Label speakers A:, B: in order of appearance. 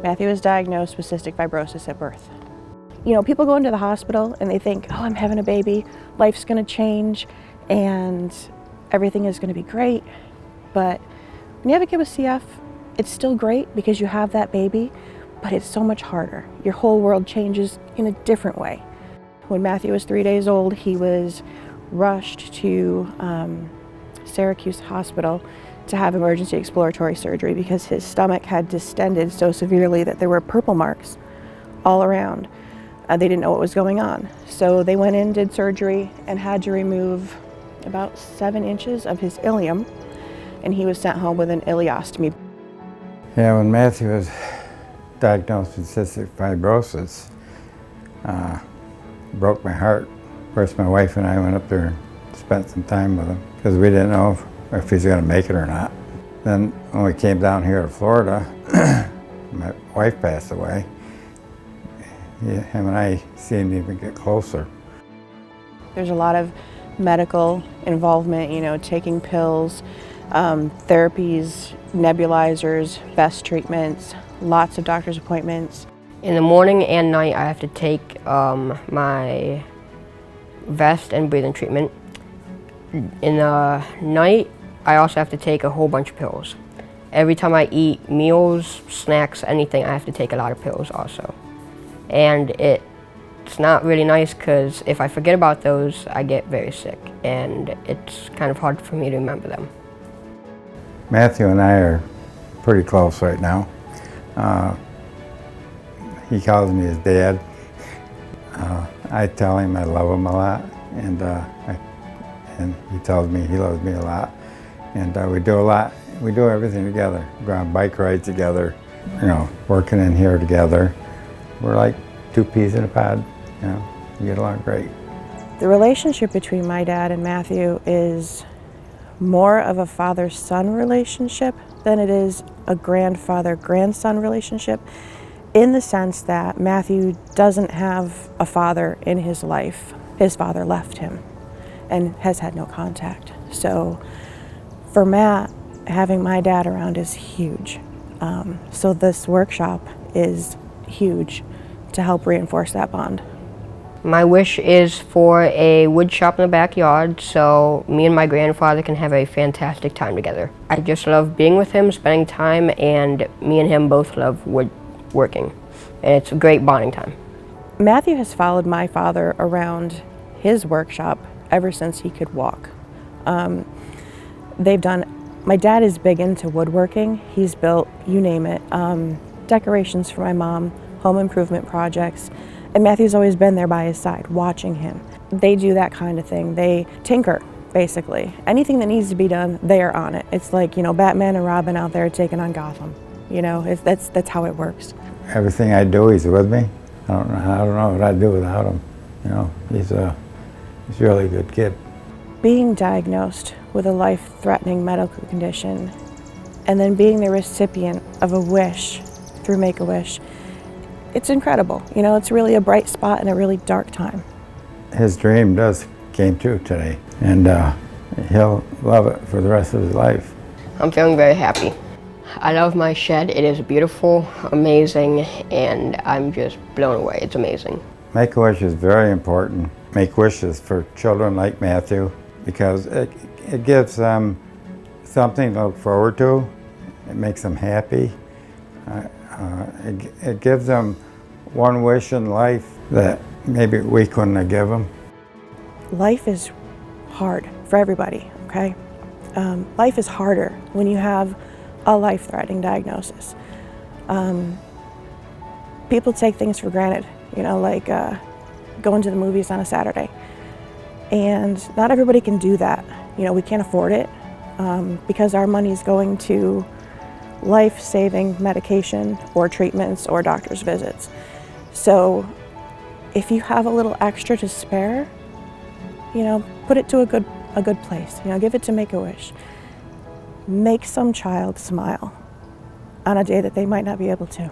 A: Matthew was diagnosed with cystic fibrosis at birth. You know, people go into the hospital and they think, oh, I'm having a baby, life's gonna change, and everything is gonna be great. But when you have a kid with CF, it's still great because you have that baby, but it's so much harder. Your whole world changes in a different way. When Matthew was 3 days old, he was rushed to Syracuse Hospital to have emergency exploratory surgery because his stomach had distended so severely that there were purple marks all around. They didn't know what was going on. So they went in, did surgery, and had to remove about 7 inches of his ileum, and he was sent home with an ileostomy.
B: Yeah, when Matthew was diagnosed with cystic fibrosis, broke my heart. First, my wife and I went up there and spent some time with him because we didn't know if he's going to make it or not. Then when we came down here to Florida, my wife passed away. Him and I seemed to even get closer.
A: There's a lot of medical involvement, you know, taking pills, therapies, nebulizers, vest treatments, lots of doctor's appointments.
C: In the morning and night, I have to take my vest and breathing treatment. In the night, I also have to take a whole bunch of pills. Every time I eat meals, snacks, anything, I have to take a lot of pills also. And it's not really nice because if I forget about those, I get very sick, and it's kind of hard for me to remember them.
B: Matthew and I are pretty close right now. He calls me his dad. I tell him I love him a lot, and he tells me he loves me a lot. And we do a lot. We do everything together. We go on bike rides together, you know, working in here together. We're like 2 peas in a pod, you know, we get along great.
A: The relationship between my dad and Matthew is more of a father-son relationship than it is a grandfather-grandson relationship, in the sense that Matthew doesn't have a father in his life. His father left him and has had no contact. So for Matt, having my dad around is huge. So this workshop is huge to help reinforce that bond.
C: My wish is for a wood shop in the backyard so me and my grandfather can have a fantastic time together. I just love being with him, spending time, and me and him both love woodworking. And it's a great bonding time.
A: Matthew has followed my father around his workshop ever since he could walk. My dad is big into woodworking. He's built, you name it, decorations for my mom, home improvement projects, and Matthew's always been there by his side, watching him. They do that kind of thing. They tinker, basically. Anything that needs to be done, they are on it. It's like, you know, Batman and Robin out there taking on Gotham. You know, that's how it works.
B: Everything I do, he's with me. I don't know what I'd do without him. You know, he's a really good kid.
A: Being diagnosed with a life-threatening medical condition and then being the recipient of a wish through Make-A-Wish, it's incredible. You know, it's really a bright spot in a really dark time.
B: His dream came true today, and he'll love it for the rest of his life.
C: I'm feeling very happy. I love my shed. It is beautiful, amazing, and I'm just blown away. It's amazing.
B: Make-A-Wish is very important. Make wishes for children like Matthew because it gives them something to look forward to. It makes them happy. It gives them one wish in life that maybe we couldn't have given them. Life
A: is hard for everybody, okay? Life is harder when you have a life-threatening diagnosis. People take things for granted, you know, like going to the movies on a Saturday. And not everybody can do that. You know, we can't afford it because our money's going to life-saving medication or treatments or doctor's visits. So if you have a little extra to spare, you know, put it to a good place. You know, give it to Make-A-Wish. Make some child smile on a day that they might not be able to.